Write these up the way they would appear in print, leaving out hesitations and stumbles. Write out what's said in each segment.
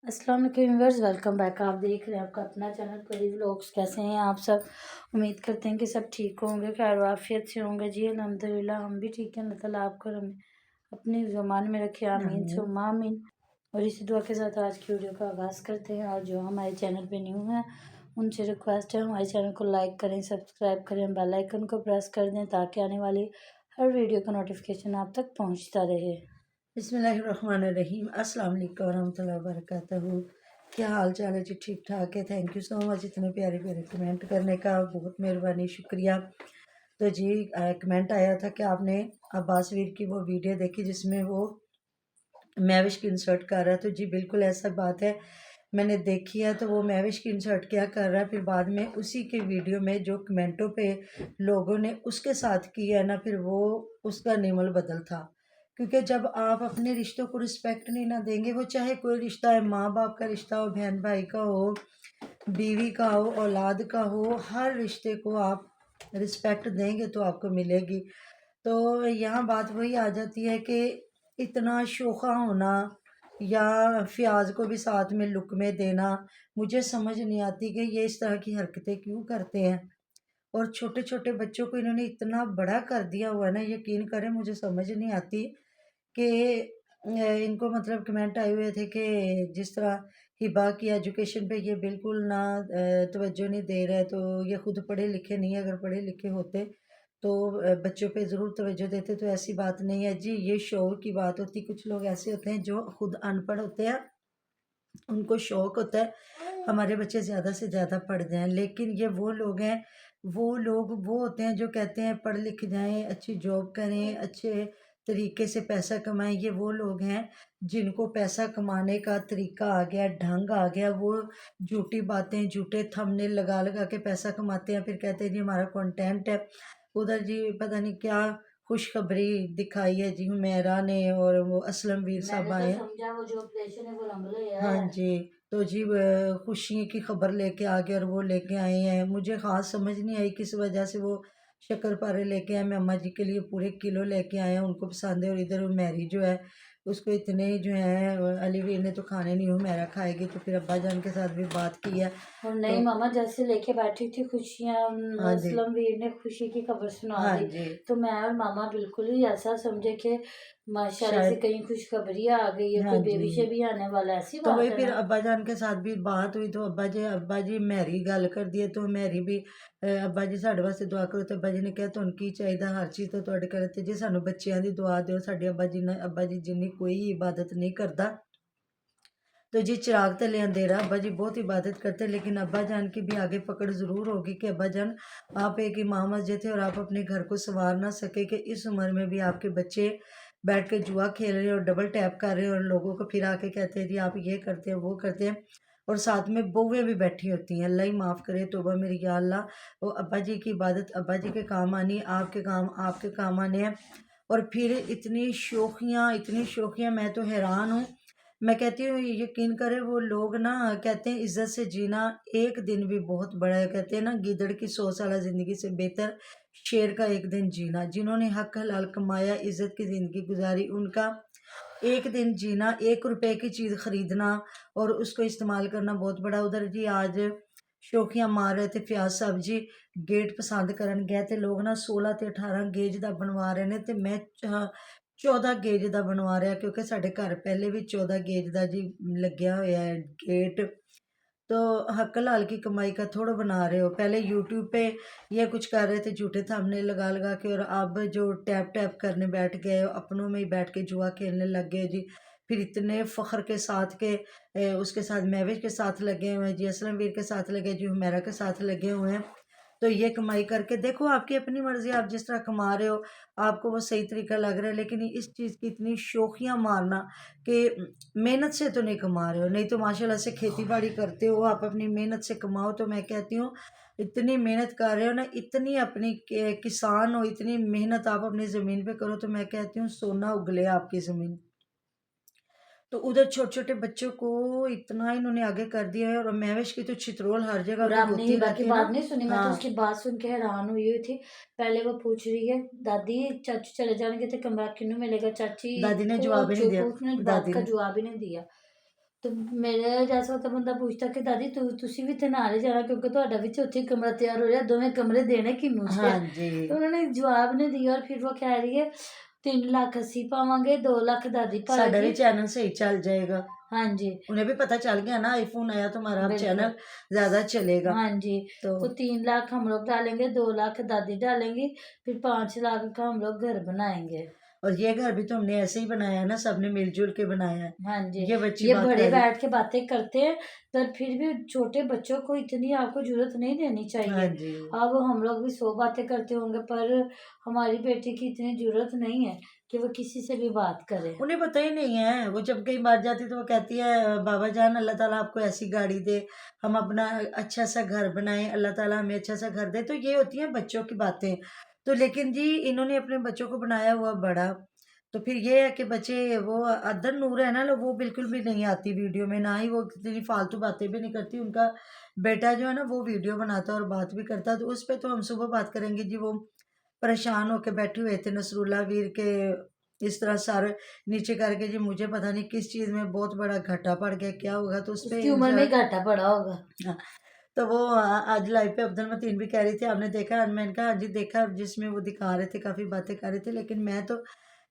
अस्सलाम वालेकुम viewers, welcome back. आप देख रहे हैं आपका अपना चैनल परी व्लॉग्स। कैसे हैं आप सब? उम्मीद करते हैं कि सब ठीक होंगे, खैर वाफियत से होंगे। जी अल्हम्दुलिल्लाह हम भी ठीक हैं। अल्लाह ताला आपको और हमें अपने ज़मान में रखे, आमीन आमीन। सुम्मा आमीन। और इसी दुआ के साथ आज की वीडियो का आगाज़ करते हैं। और जो हमारे चैनल पे न्यू हैं उनसे रिक्वेस्ट है हमारे चैनल को लाइक करें, सब्सक्राइब करें, बेल आइकन को प्रेस कर दें ताकि आने वाली हर वीडियो का नोटिफिकेशन आप तक पहुँचता रहे। बिस्मिल्लाहिर्रहमानिर्रहीम। अस्सलाम वालेकुम वरहमतुल्लाहि वबरकातुहू। क्या हाल चाल है जी? ठीक ठाक है। थैंक यू सो मच इतने प्यारे प्यारे कमेंट करने का, बहुत मेहरबानी, शुक्रिया। तो जी कमेंट आया था कि आपने अब्बास वीर की वो वीडियो देखी जिसमें वो महविश की इंसर्ट कर रहा है। तो जी बिल्कुल ऐसा बात है, मैंने देखी है। तो वो महविश की इंसर्ट क्या कर रहा है, फिर बाद में उसी के वीडियो में जो कमेंटों पे लोगों ने उसके साथ किया है ना, फिर वो उसका नेमल बदल था। क्योंकि जब आप अपने रिश्तों को रिस्पेक्ट नहीं ना देंगे, वो चाहे कोई रिश्ता है, माँ बाप का रिश्ता हो, बहन भाई का हो, बीवी का हो, औलाद का हो, हर रिश्ते को आप रिस्पेक्ट देंगे तो आपको मिलेगी। तो यहाँ बात वही आ जाती है कि इतना शोखा होना या फ़ियाज़ को भी साथ में लुक़मे देना, मुझे समझ नहीं आती कि ये इस तरह की हरकतें क्यों करते हैं। और छोटे-छोटे बच्चों को इन्होंने इतना बड़ा कर दिया हुआ है ना, यकीन करें मुझे समझ नहीं आती कि इनको मतलब कमेंट आए हुए थे कि जिस तरह हिबा की एजुकेशन पे ये बिल्कुल ना तवज्जो नहीं दे रहे, तो ये खुद पढ़े लिखे नहीं है। अगर पढ़े लिखे होते तो बच्चों पे ज़रूर तवज्जो देते। तो ऐसी बात नहीं है जी, ये शौर की बात होती। कुछ लोग ऐसे होते हैं जो खुद अनपढ़ होते हैं, उनको शौक होता है हमारे बच्चे ज़्यादा से ज़्यादा पढ़ जाएं। लेकिन ये वो लोग हैं, वो लोग वो होते हैं जो कहते हैं पढ़ लिख जाएं, अच्छी जॉब करें, अच्छे तरीके से पैसा कमाएं। ये वो लोग हैं जिनको पैसा कमाने का तरीका आ गया, ढंग आ गया। वो झूठी बातें, झूठे थंबनेल लगा लगा के पैसा कमाते हैं, फिर कहते हैं जी हमारा कंटेंट है। उधर जी पता नहीं क्या खुशखबरी दिखाई है जी हुमैरा ने, और वो असलम वीर साहब मैंने तो आए हैं। समझा वो जो ऑपरेशन है वो रंगले हाँ है। जी। तो जी खुशी की खबर लेके आ गए और वो लेके आए हैं। मुझे ख़ास समझ नहीं आई किस वजह से वो शक्कर-पारे लेके आए। मैं अम्मा जी के लिए पूरे किलो लेके आए हैं, उनको पसंद है। और इधर मैरी जो है उसको इतने जो है अली वीर ने तो खाने नहीं, हुमैरा खाएगी। तो फिर अब्बा जान के साथ भी बात की है। और तो नहीं मामा जैसे लेके बैठी थी खुशियाँ, हाँ जी। असलम वीर ने खुशी की खबर सुना हाँ दी। जी। तो मैं और मामा बिल्कुल ही ऐसा समझे कि माशाल्लाह से शायद कहीं खुशखबरी आ गई है, हाँ कोई जी। बेबी शेबी आने वाला है, ऐसी तो वही बात है फिर ना। अब्बा जान के साथ भी बात हुई। तो अब्बा जी मैरी गल कर दिए। तो मैरी भी अब्बा जी साढ़े वास्ते दुआ करो। तो अब्बा जी ने कहा तुहानू की चाहिदा, हर चीज़ तो तुहाडे घरे ते जी सानू बच्चियां दी दुआ दिओ। साडे अब्बा जी जिन्नी कोई इबादत नहीं करदा। तो जी चिराग तले अंधेरा, अब्बा जी बहुत इबादत करते हैं। लेकिन अब्बा जान की भी आगे पकड़ ज़रूर होगी कि अब्बा जान आप एक इमाम मस्जिद थे और आप अपने घर को संवार ना सके कि इस उम्र में भी आपके बच्चे बैठ के जुआ खेल रहे हैं और डबल टैप कर रहे हैं, और लोगों को फिर आके कहते हैं जी आप ये करते हैं वो करते हैं। और साथ में बहुएँ भी बैठी होती हैं। अल्लाह ही माफ़ करे, तौबा मेरी या अल्लाह। वो अब्बा जी की इबादत अब्बा जी के काम आनी, आपके काम आपके काम आने हैं। और फिर इतनी शोखियाँ, मैं तो हैरान हूँ। मैं कहती हूँ यकीन करें, वो लोग ना कहते हैं इज्जत से जीना एक दिन भी बहुत बड़ा है। कहते हैं ना गीदड़ की 100 साला ज़िंदगी से बेहतर शेर का एक दिन जीना। जिन्होंने हक हलाल कमाया, इज्जत की ज़िंदगी गुजारी, उनका एक दिन जीना, 1 रुपए की चीज़ खरीदना और उसको इस्तेमाल करना बहुत बड़ा। उधर जी आज शौकियां मार रहे थे फयाज साहब जी, गेट पसंद करन गए थे लोग ना 16 ते 18 गेज का बनवा रहे ने, ते मैं 14 गेज का बनवा रहा, क्योंकि साढ़े घर पहले भी 14 गेज का जी लग्या होया है गेट। तो हक हलाल की कमाई का थोड़ा बना रहे हो। पहले यूट्यूब पे ये कुछ कर रहे थे झूठे थंबनेल लगा लगा के, और अब जो टैप टैप करने बैठ गए, अपनों में ही बैठ के जुआ खेलने लग गए जी। फिर इतने फ़ख्र के साथ के उसके साथ महविश के साथ लगे हुए हैं जी, असलम वीर के साथ लगे जी, हुमैरा के साथ लगे हुए हैं। तो ये कमाई करके देखो, आपकी अपनी मर्ज़ी, आप जिस तरह कमा रहे हो आपको वो सही तरीका लग रहा है। लेकिन इस चीज़ की इतनी शौकियाँ मारना कि मेहनत से तो नहीं कमा रहे हो, नहीं तो माशाल्लाह से खेती बाड़ी करते हो, आप अपनी मेहनत से कमाओ। तो मैं कहती हूँ इतनी मेहनत कर रहे हो ना, इतनी अपनी किसान हो, इतनी मेहनत आप अपनी ज़मीन पे करो, तो मैं कहती हूँ सोना उगले आपकी ज़मीन। तो उधर छोटे-छोटे बच्चों को इतना इन्होंने आगे कर दिया है। और महविश की तो चित्रोल हर जगह और पे आपने होती हिबा की रहती है बात ना। नहीं सुनी? मैं तो हाँ। उसकी बात सुन के हैरान हुई थी। पहले वो पूछ रही है, दादी चाचू चले जाएंगे तो कमरा किन्नू मिलेगा? चाची दादी ने को जवाब ही नहीं चुप, दिया। उसने बात दादी का ने जवाब ही नहीं दिया। ਤੇ ਮੇਰੇ ਜੈਸਾ ਹੋਤਾ ਬੰਦਾ ਪੁੱਛਦਾ ਕਿ ਦਾਦੀ ਤੁਸੀਂ ਵੀ ਤੇ ਨਾਲ ਹੀ ਜਾਣਾ ਕਿਉਂकि ਤੁਹਾਡਾ भी चौथी कमरा तैयार हो रहा है, दोवें कमरे देने किन्नू से हाँ है। जी। तो उन्होंने जवाब नहीं दिया और फिर वो कह रही है 3 लाख ਅਸੀਂ ਪਾਵਾਂਗੇ 2 लाख दादी साडा भी पाएगी। चैनल सही चल जाएगा। हाँ जी, उन्हें भी पता चल गया ना आईफ़ोन आया तुम्हारा अब बिल्कुल। चैनल ज़्यादा चलेगा। हाँ जी, तो तो 3 लाख हम लोग डालेंगे, 2 लाख दादी डालेंगी, फिर 5 लाख का हम लोग घर बनाएँगे। और ये घर भी तो हमने ऐसे ही बनाया है ना, सबने मिल-जुल के बनाया है। हाँ जी, ये बच्ची ये बात बड़े कर रही। बैठ के बातें करते हैं, पर फिर भी छोटे बच्चों को इतनी आपको ज़रूरत नहीं देनी हाँ चाहिए। जी। अब हम लोग भी 100 बातें करते होंगे, पर हमारी बेटी की इतनी ज़रूरत नहीं है कि वो किसी से भी बात करे। उन्हें पता ही नहीं है, वो जब कहीं बाहर जाती तो वो कहती है बाबा जान अल्लाह ताला आपको ऐसी गाड़ी दे, हम अपना अच्छा सा घर बनाएं, अल्लाह ताला हमें अच्छा सा घर दे। तो ये होती हैं बच्चों की बातें। तो लेकिन जी इन्होंने अपने बच्चों को बनाया हुआ बड़ा, तो फिर ये है कि बच्चे वो अदर नूर है ना, वो बिल्कुल भी नहीं आती वीडियो में, ना ही वो कितनी फालतू बातें भी नहीं करती। उनका बेटा जो है ना वो वीडियो बनाता है और बात भी करता है, तो उस पे तो हम सुबह बात करेंगे जी। वो परेशान होके बैठे हुए थे नसरुल्ला वीर के, इस तरह सर नीचे करके जी, मुझे पता नहीं किस चीज़ में बहुत बड़ा घाटा पड़ गया, क्या होगा, तो उस पे उसकी उम्र में ही घाटा पड़ा होगा। हाँ, तो वो आज लाइव पे अब्दुल मतीन भी कह रही थी आपने देखा, मैंने कहा हाँ जी देखा, जिसमें वो दिखा रहे थे काफ़ी बातें कर रहे थे, लेकिन मैं तो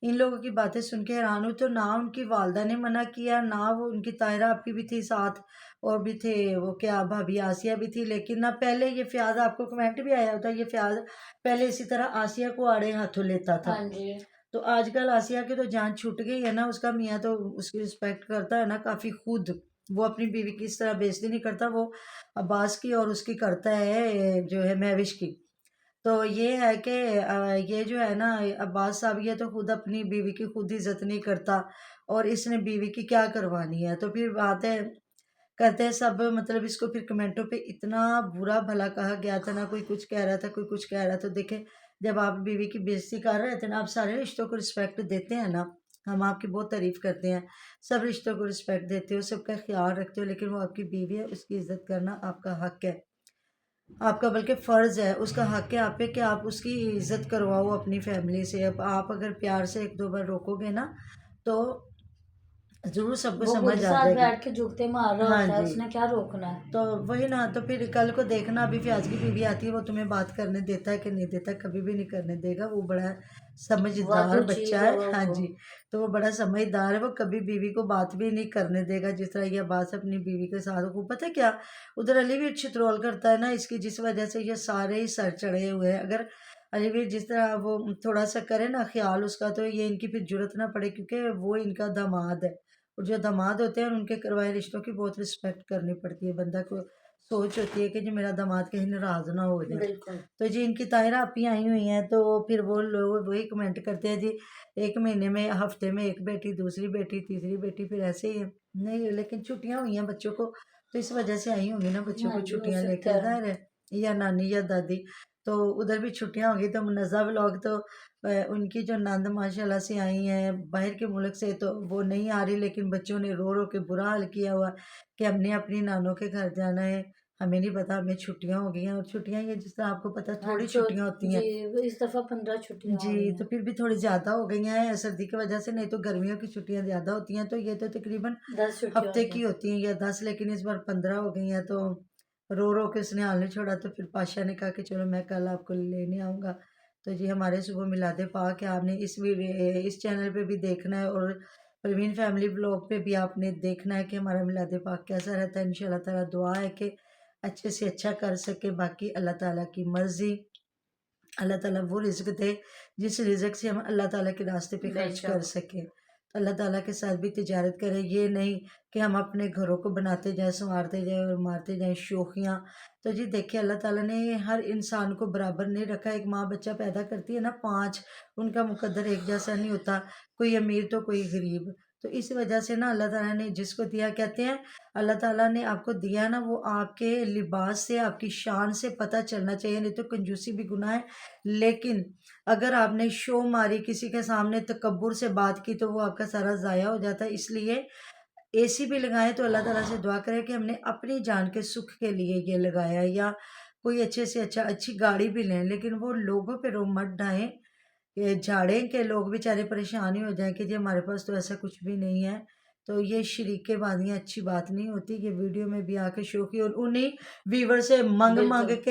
इन लोगों की बातें सुन के हैरान हुई। तो ना उनकी वालदा ने मना किया, ना वो उनकी तायरा आपी भी थी साथ, और भी थे वो क्या भाभी आसिया भी थी, लेकिन ना पहले ये फ़याज़, आपको कमेंट भी आया होता, ये फ़याज़ पहले इसी तरह आसिया को आड़े हाथों लेता था। हाँ जी, तो आजकल आसिया की तो जान छूट गई है ना, उसका मियाँ तो उसकी रिस्पेक्ट करता है ना काफ़ी खुद। वो अपनी बीवी की इस तरह बेइज्जती नहीं करता, वो अब्बास की और उसकी करता है जो है महविश की। तो ये है कि ये जो है ना अब्बास साहब, ये तो खुद अपनी बीवी की खुद इज़्ज़त नहीं करता, और इसने बीवी की क्या करवानी है। तो फिर बात है, कहते हैं सब, मतलब इसको फिर कमेंटों पे इतना बुरा भला कहा गया था ना, कोई कुछ कह रहा था, कोई कुछ कह रहा था। तो देखें, जब आप बीवी की बेइज्जती कर रहे थे ना, आप सारे रिश्तों को रिस्पेक्ट देते हैं ना, हम आपकी बहुत तारीफ करते हैं, सब रिश्तों को रिस्पेक्ट देते हो, सबका ख्याल रखते हो, लेकिन वो आपकी बीवी है, उसकी इज्जत करना आपका हक है, आपका बल्कि फ़र्ज़ है, उसका हक है आप पे कि आप उसकी इज्जत करवाओ अपनी फैमिली से। अब आप अगर प्यार से एक दो बार रोकोगे ना, तो ज़रूर सबको वो समझ खुद आ साथ जाएगी। बैठ के जुगते मार रहा हाँ होता है, जी। उसने क्या रोकना है। तो वही ना, तो फिर कल को देखना, अभी फ़याज़ की बीवी आती है, वो तुम्हें बात करने देता है कि नहीं देता, कभी भी नहीं करने देगा। वो बड़ा समझदार वादू बच्चा चीज है है। हाँ वो। जी, तो वो बड़ा समझदार है, वो कभी बीवी को बात भी नहीं करने देगा, जिस तरह ये अब्बास अपनी बीवी के साथ। वो पता है क्या, उधर अलीवीर छित्रोल करता है ना, इसकी जिस वजह से ये सारे ही सर चढ़े हुए हैं। अगर अलीवीर जिस तरह वो थोड़ा सा करे ना ख्याल उसका, तो ये इनकी फिर ज़रूरत ना पड़े, क्योंकि वो इनका दामाद है। और जो दामाद होते हैं उनके करवाए रिश्तों की बहुत रिस्पेक्ट करनी पड़ती है। बंदा को सोच होती है कि जी मेरा दामाद कहीं नाराज़ ना हो जाए। बिल्कुल। तो जी इनकी ताहिरा आपी आई हुई हैं, तो फिर वो लोग वही कमेंट करते हैं जी, 1 महीने में, हफ्ते में 1 बेटी, दूसरी बेटी, तीसरी बेटी, फिर ऐसे ही है। नहीं, लेकिन छुट्टियाँ हुई हैं बच्चों को, तो इस वजह से आई होंगी ना बच्चों हाँ को जी, हो छुट्टियाँ सकता लेके, है। ज़ाहिर है, या नानी या दादी। तो उधर भी छुट्टियाँ होंगी, तो मुनज़्ज़ा व्लॉग तो उनकी जो नंद माशाल्लाह से आई हैं बाहर के मुल्क से, तो वो नहीं आ रही, लेकिन बच्चों ने रो रो के बुरा हाल किया हुआ कि हमने अपनी नानों के घर जाना है, हमें नहीं पता, हमें छुट्टियाँ हो गई हैं। और छुट्टियाँ ये जिस तरह आपको पता है हाँ थोड़ी जो छुट्टियाँ होती जी, हैं। इस दफ़ा 15 छुट्टियाँ हो गई जी, तो हैं। फिर भी थोड़ी ज़्यादा हो गई हैं सर्दी की वजह से, नहीं तो गर्मियों की छुट्टियाँ ज़्यादा होती हैं। तो ये तो तकरीबन 10 छुट्टियाँ हफ्ते होती की हैं। होती हैं या 10, लेकिन इस बार 15 हो गई हैं। तो रो रो के उसने हाल नहीं छोड़ा, तो फिर पाशा ने कहा कि चलो मैं कल आपको लेने आऊँगा। तो जी हमारे सुबह मिलादे पाक है, आपने इस चैनल पे भी देखना है, और परवीन फैमिली ब्लॉग पे भी आपने देखना है कि हमारा मिलादे पाक कैसा रहता है। इंशाल्लाह ताला दुआ है कि अच्छे से अच्छा कर सके, बाकी अल्लाह ताला की मर्ज़ी। अल्लाह ताला वो रिज़्क दे जिस रिज़्क से हम अल्लाह ताला के रास्ते पे खर्च कर बेशक। सकें। तो अल्लाह ताला के साथ भी तिजारत करें, ये नहीं कि हम अपने घरों को बनाते जाएँ, सँवारते जाएँ और मारते जाएँ शोखियाँ। तो जी देखिए, अल्लाह ताला ने हर इंसान को बराबर नहीं रखा। एक माँ बच्चा पैदा करती है ना 5, उनका मुकद्दर एक जैसा नहीं होता, कोई अमीर तो कोई गरीब। तो इस वजह से ना अल्लाह ताला ने जिसको दिया, कहते हैं अल्लाह ताला ने आपको दिया ना, वो आपके लिबास से, आपकी शान से पता चलना चाहिए, नहीं तो कंजूसी भी गुनाह है। लेकिन अगर आपने शो मारी, किसी के सामने तकब्बुर से बात की, तो वो आपका सारा ज़ाया हो जाता है। इसलिए एसी भी लगाएँ तो अल्लाह ताला से दुआ करें कि हमने अपनी जान के सुख के लिए ये लगाया है, या कोई अच्छे से अच्छी गाड़ी भी लें, लेकिन वो लोगों पे रो मत ढाएँ, ये झाड़ें कि लोग बेचारे परेशान ही हो जाएँ कि जी हमारे पास तो ऐसा कुछ भी नहीं है। तो ये शरीके बांधियाँ अच्छी बात नहीं होती कि वीडियो में भी आके शो की, और उन्हीं व्यूवर से मांग मांग बिल्कुल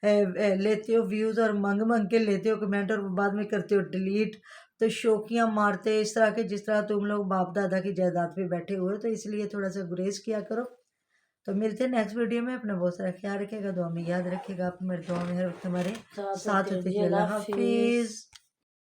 के लेते हो व्यूज़, और मांग मांग के लेते हो कमेंट, और बाद में करते हो डिलीट। तो शौकियाँ मारते इस तरह के, जिस तरह तुम लोग बाप दादा की जायदाद पे बैठे हुए हो, तो इसलिए थोड़ा सा गुरेज किया करो। तो मिलते हैं नेक्स्ट वीडियो में। अपना बहुत सारा ख्याल रखेगा, दुआ में याद रखेगा, आप मेरे दुआ में हर वक्त हमारे साथ साथ होते होते हैं जी। जी। अल्लाह अल्लाह हाफिज़। हाफिज़।